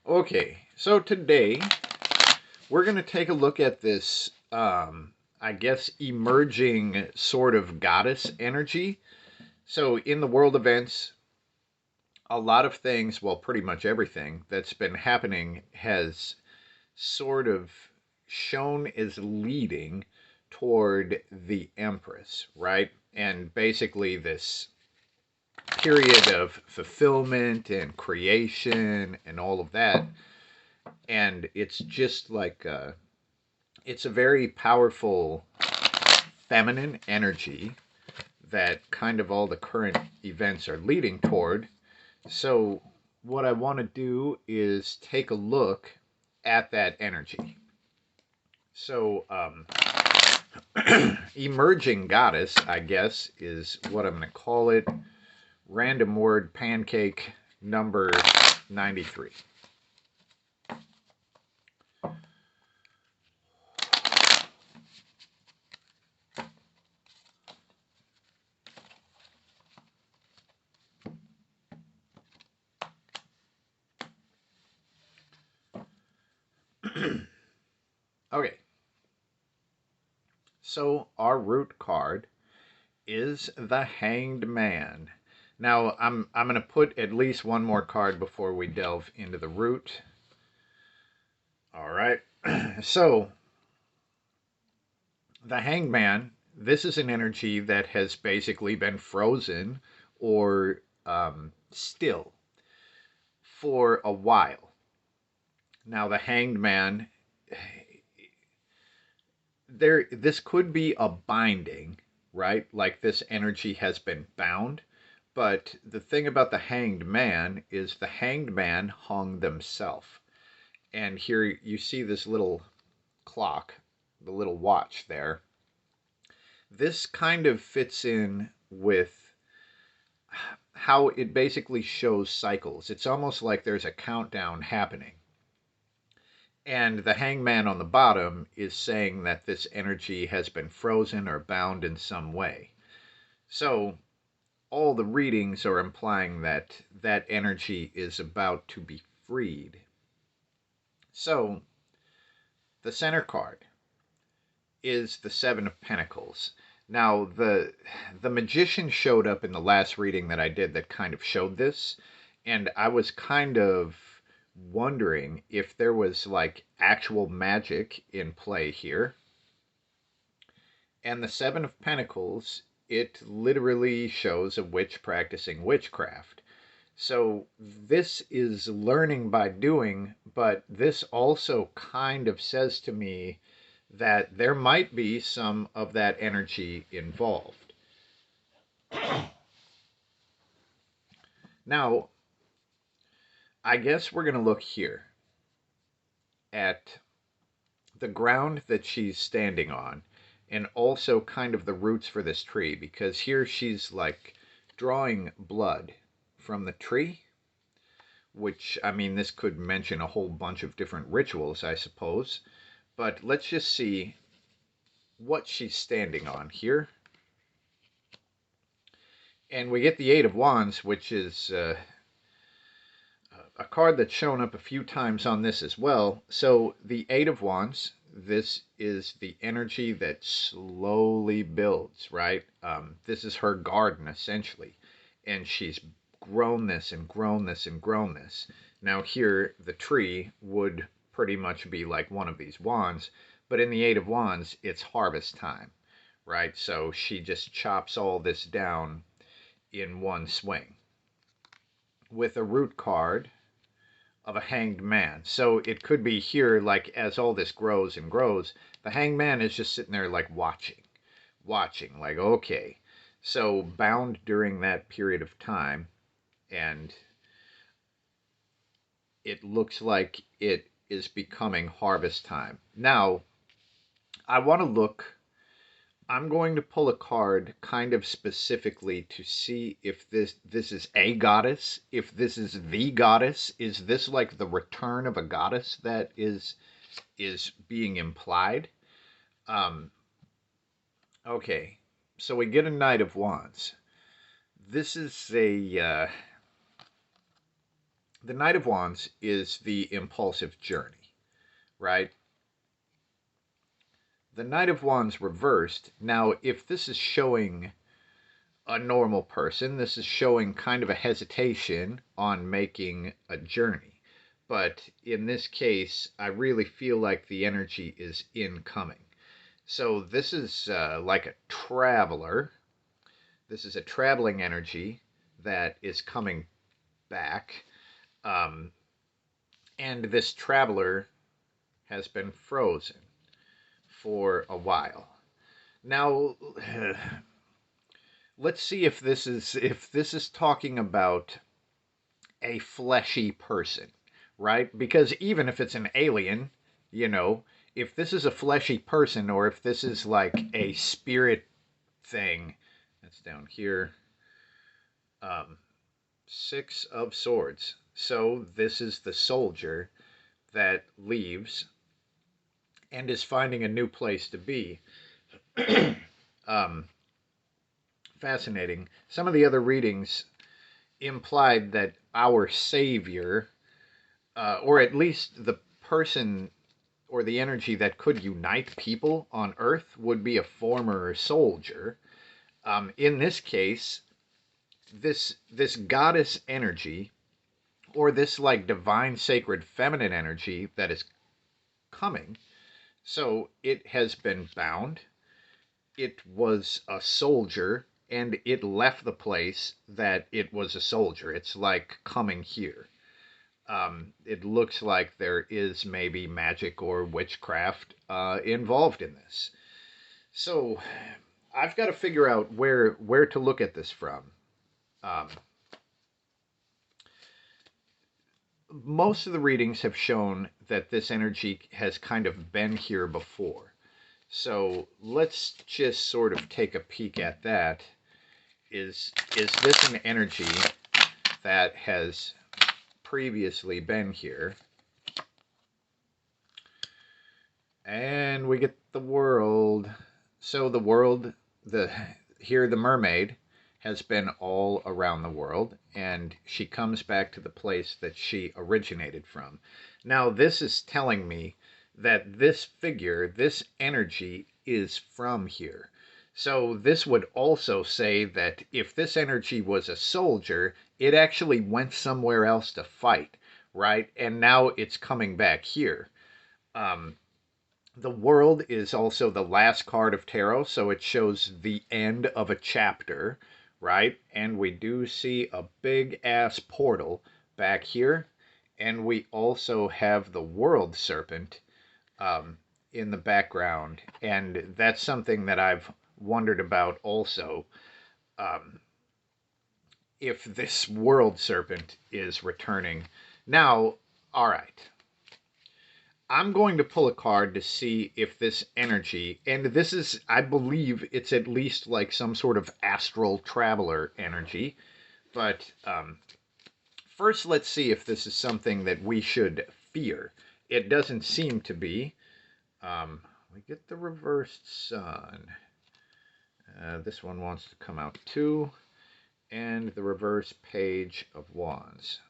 Okay, so today we're going to take a look at this, I guess, emerging sort of goddess energy. So, in the world events, a lot of things, well, pretty much everything that's been happening has sort of shown as leading toward the Empress, right? And basically, this period of fulfillment and creation and all of that. And it's just like it's a very powerful feminine energy that kind of all the current events are leading toward. So, what I want to do is take a look at that energy. So, emerging goddess, I guess, is what I'm going to call it. Random word pancake number 93. Okay, so our root card is the Hanged Man. Now, I'm going to put at least one more card before we delve into the root. All right. So, the Hanged Man, this is an energy that has basically been frozen or still for a while. Now, the Hanged Man, this could be a binding, right? Like this energy has been bound. But the thing about the Hanged Man is the Hanged Man hung themselves. And here you see this little clock, the little watch there. This kind of fits in with how it basically shows cycles. It's almost like there's a countdown happening. And the hangman on the bottom is saying that this energy has been frozen or bound in some way. So all the readings are implying that that energy is about to be freed. So the center card is the Seven of Pentacles. Now, the magician showed up in the last reading that I did that kind of showed this, and I was kind of wondering if there was like actual magic in play here. And the Seven of Pentacles, it literally shows a witch practicing witchcraft. So this is learning by doing, but this also kind of says to me that there might be some of that energy involved. Now, I guess we're going to look here at the ground that she's standing on and also kind of the roots for this tree, because here she's like drawing blood from the tree, which, I mean, this could mention a whole bunch of different rituals, I suppose. But let's just see what she's standing on here. And we get the Eight of Wands, which is a card that's shown up a few times on this as well. So the Eight of Wands, this is the energy that slowly builds, right? This is her garden, essentially. And she's grown this and grown this and grown this. Now here, the tree would pretty much be like one of these wands. But in the Eight of Wands, it's harvest time, right? So she just chops all this down in one swing with a root card of a hanged man. So it could be here, like, as all this grows and grows, the hanged man is just sitting there, like, watching, like, okay. So bound during that period of time, and it looks like it is becoming harvest time. Now, I want to look. I'm going to pull a card kind of specifically to see if this is a goddess, if this is the goddess. Is this like the return of a goddess that is being implied? Um, okay, so we get a Knight of Wands. This is a The Knight of Wands is the impulsive journey, right? The Knight of Wands reversed. Now, if this is showing a normal person, this is showing kind of a hesitation on making a journey. But in this case, I really feel like the energy is incoming. So this is like a traveler. This is a traveling energy that is coming back. Um, and this traveler has been frozen for a while. Now, let's see if this is talking about a fleshy person, right? Because even if it's an alien, you know, if this is a fleshy person or if this is like a spirit thing, that's down here. Um, Six of Swords. So this is the soldier that leaves and is finding a new place to be. um, Fascinating. Some of the other readings implied that our savior, or at least the person or the energy that could unite people on Earth, would be a former soldier. In this case, this goddess energy, or this like divine sacred feminine energy that is coming. So it has been bound. It was a soldier, and it left the place that it was a soldier. It's like coming here. It looks like there is maybe magic or witchcraft involved in this. So I've got to figure out where to look at this from. Um, Most of the readings have shown that this energy has kind of been here before. So let's just sort of take a peek at that. Is this an energy that has previously been here? And we get the world. So the world, the mermaid has been all around the world, and she comes back to the place that she originated from. Now, this is telling me that this figure, this energy, is from here. So this would also say that if this energy was a soldier, it actually went somewhere else to fight, right? And now it's coming back here. Um, the world is also the last card of tarot, so it shows the end of a chapter, right? And we do see a big ass portal back here. And we also have the world serpent in the background. And that's something that I've wondered about also. Um, if this world serpent is returning. Now, all right. I'm going to pull a card to see if this energy, and this is, I believe it's at least like some sort of astral traveler energy. But first, let's see if this is something that we should fear. It doesn't seem to be. We get the reversed sun. This one wants to come out too. And the reverse page of wands.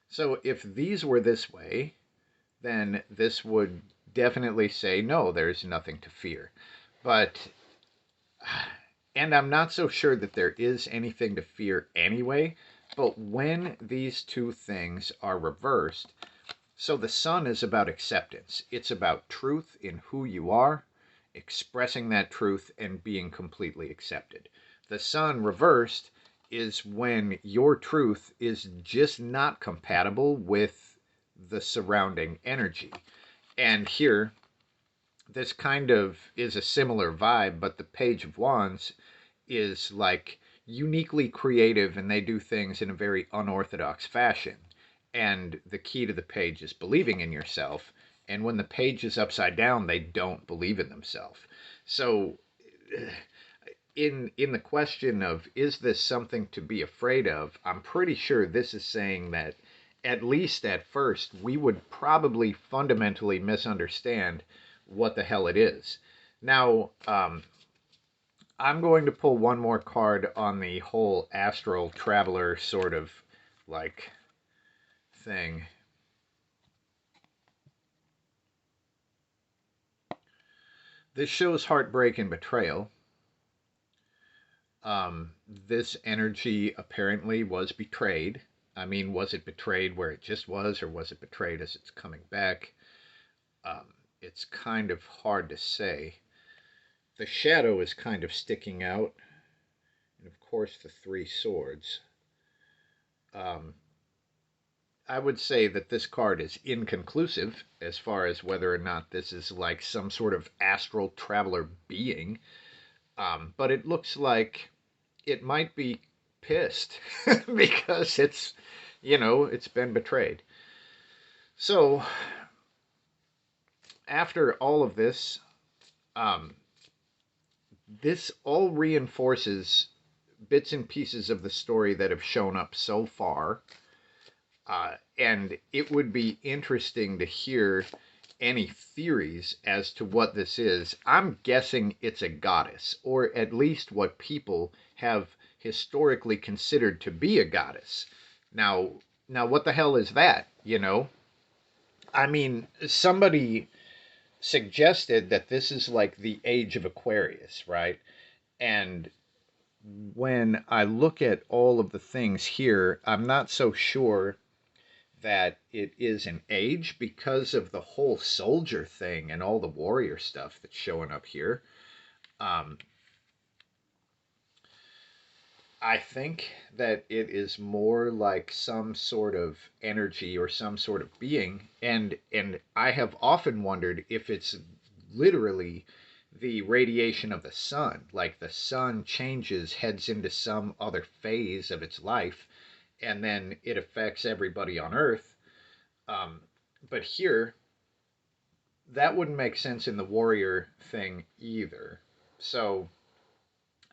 So if these were this way, then this would definitely say, no, there's nothing to fear. But, and I'm not so sure that there is anything to fear anyway, but when these two things are reversed, so the sun is about acceptance. It's about truth in who you are, expressing that truth, and being completely accepted. The sun reversed is when your truth is just not compatible with the surrounding energy. And here, this kind of is a similar vibe, but the Page of Wands is like uniquely creative and they do things in a very unorthodox fashion. And the key to the page is believing in yourself. And when the page is upside down, they don't believe in themselves. So in the question of is this something to be afraid of, I'm pretty sure this is saying that at least at first we would probably fundamentally misunderstand what the hell it is. Now, I'm going to pull one more card on the whole astral traveler sort of like thing. This shows heartbreak and betrayal. This energy apparently was betrayed. I mean, was it betrayed where it just was, or was it betrayed as it's coming back? It's kind of hard to say. The shadow is kind of sticking out, and of course, the three swords. Um, I would say that this card is inconclusive as far as whether or not this is like some sort of astral traveler being. But it looks like it might be pissed because it's been betrayed. So after all of this, um, this all reinforces bits and pieces of the story that have shown up so far. And it would be interesting to hear any theories as to what this is. I'm guessing it's a goddess, or at least what people have historically considered to be a goddess. Now, now what the hell is that, you know? I mean, somebody suggested that this is like the age of Aquarius, right? And when I look at all of the things here, I'm not so sure that it is an age because of the whole soldier thing and all the warrior stuff that's showing up here. Um, I think that it is more like some sort of energy or some sort of being, and I have often wondered if it's literally the radiation of the sun, like the sun changes, heads into some other phase of its life, and then it affects everybody on Earth. Um, but here, that wouldn't make sense in the warrior thing either. So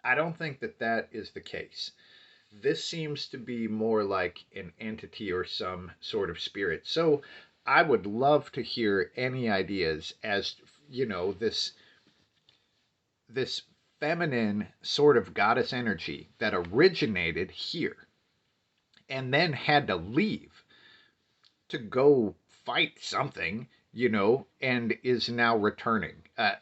I don't think that that is the case. This seems to be more like an entity or some sort of spirit. So I would love to hear any ideas as this feminine sort of goddess energy that originated here and then had to leave to go fight something, and is now returning.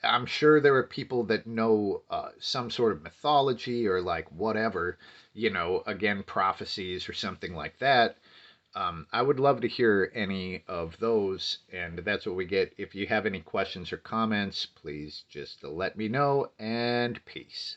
I'm sure there are people that know some sort of mythology or like whatever, again, prophecies or something like that. I would love to hear any of those, and that's what we get. If you have any questions or comments, please just let me know, and peace.